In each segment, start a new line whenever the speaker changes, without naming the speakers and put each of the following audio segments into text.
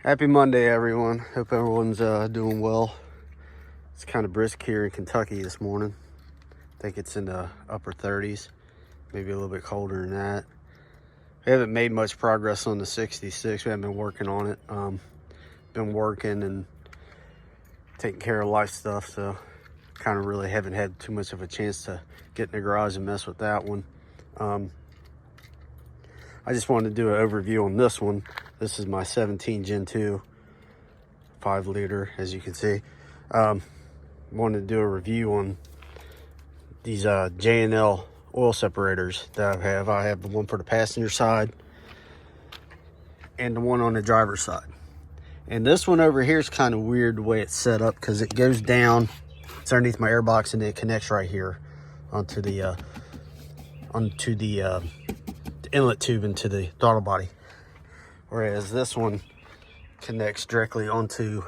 Happy Monday, everyone. Hope everyone's doing well. It's kind of brisk here in Kentucky this morning. I think it's in the upper 30s, maybe a little bit colder than that. We haven't made much progress on the 66. We haven't been working on it. Been working and taking care of life stuff, so kind of really haven't had too much of a chance to get in the garage and mess with that one. I just wanted to do an overview on this one. This is my 17 Gen 2 5 liter, as you can see. Wanted to do a review on these J&L oil separators that I have. I have the one for the passenger side and the one on the driver's side. And this one over here is kind of weird the way it's set up, because it goes down, it's underneath my airbox, and it connects right here onto the inlet tube into the throttle body. Whereas this one connects directly onto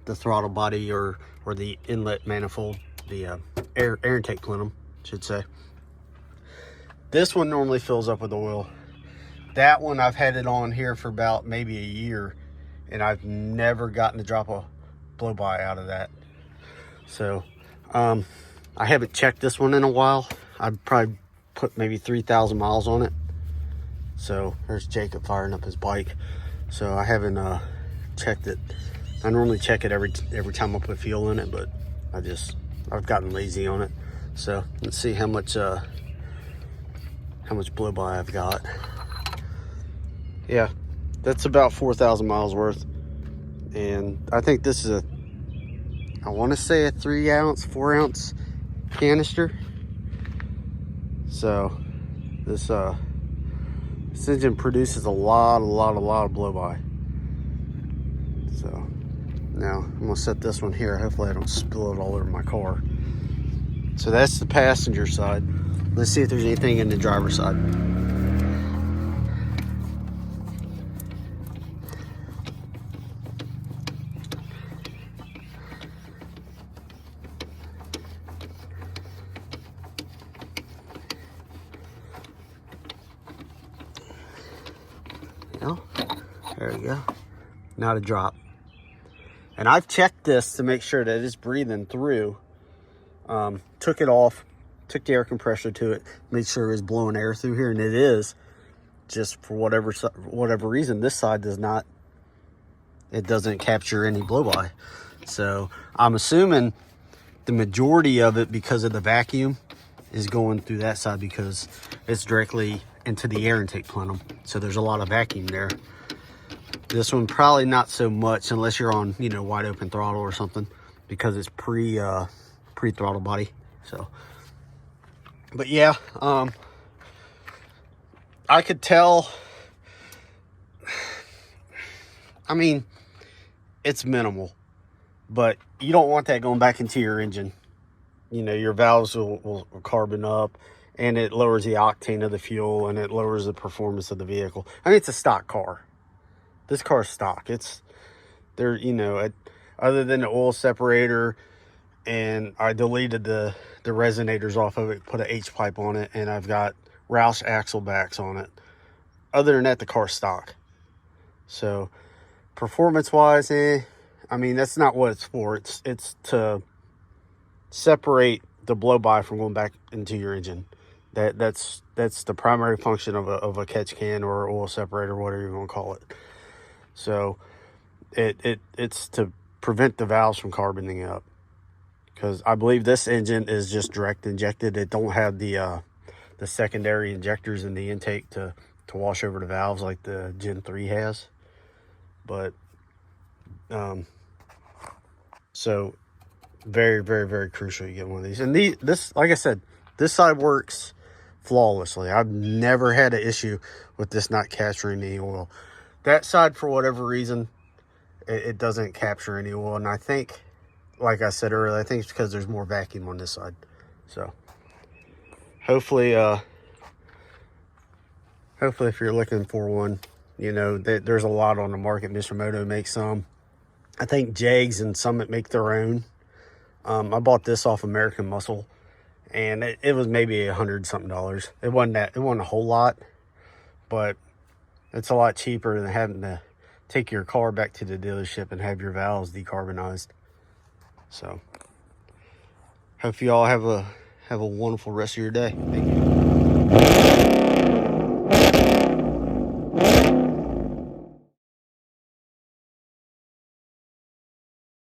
the throttle body or the inlet manifold, the air intake plenum, should say. This one normally fills up with oil. That one I've had it on here for about maybe a year, and I've never gotten to drop a blow-by out of that. So I haven't checked this one in a while. I'd probably put maybe 3,000 miles on it. So there's Jacob firing up his bike. So I haven't checked it. I normally check it every time I put fuel in it, but I've gotten lazy on it. So let's see how much blow-by I've got. Yeah, that's about 4,000 miles worth. And I think this is I want to say a 4 ounce canister. So this engine produces a lot of blow-by. So now I'm gonna set this one here. Hopefully I don't spill it all over my car. So that's the passenger side. Let's see if there's anything in the driver's side. There we go. Not a drop. And I've checked this to make sure that it's breathing through. Took it off, took the air compressor to it, made sure it was blowing air through here, and it is. Just for whatever reason, this side doesn't capture any blow-by. So I'm assuming the majority of it, because of the vacuum, is going through that side because it's directly into the air intake plenum. So there's a lot of vacuum there. This one probably not so much, unless you're on, wide open throttle or something, because it's pre-throttle body. So, but yeah, I could tell. I mean, it's minimal, but you don't want that going back into your engine. Your valves will carbon up, and it lowers the octane of the fuel, and it lowers the performance of the vehicle. I mean, it's a stock car. This car's stock. It's there, other than the oil separator, and I deleted the resonators off of it, put an H pipe on it, and I've got Roush axle backs on it. Other than that, the car's stock. So performance wise, I mean, that's not what it's for. It's to separate the blow-by from going back into your engine. That's the primary function of a catch can or oil separator, whatever you want to call it. So it's to prevent the valves from carboning up, because I believe this engine is just direct injected. It don't have the secondary injectors in the intake to wash over the valves like the Gen 3 has. But so very, very, very crucial you get one of these. And this, like I said, this side works flawlessly. I've never had an issue with this not capturing any oil. That side, for whatever reason, it doesn't capture any oil. And I think, like I said earlier, I think it's because there's more vacuum on this side. So hopefully if you're looking for one, there's a lot on the market. Mr. Moto makes some. I think Jags and Summit make their own. I bought this off American Muscle, and it was maybe $100-something. It wasn't a whole lot, but it's a lot cheaper than having to take your car back to the dealership and have your valves decarbonized. So hope you all have a wonderful rest of your day. Thank you.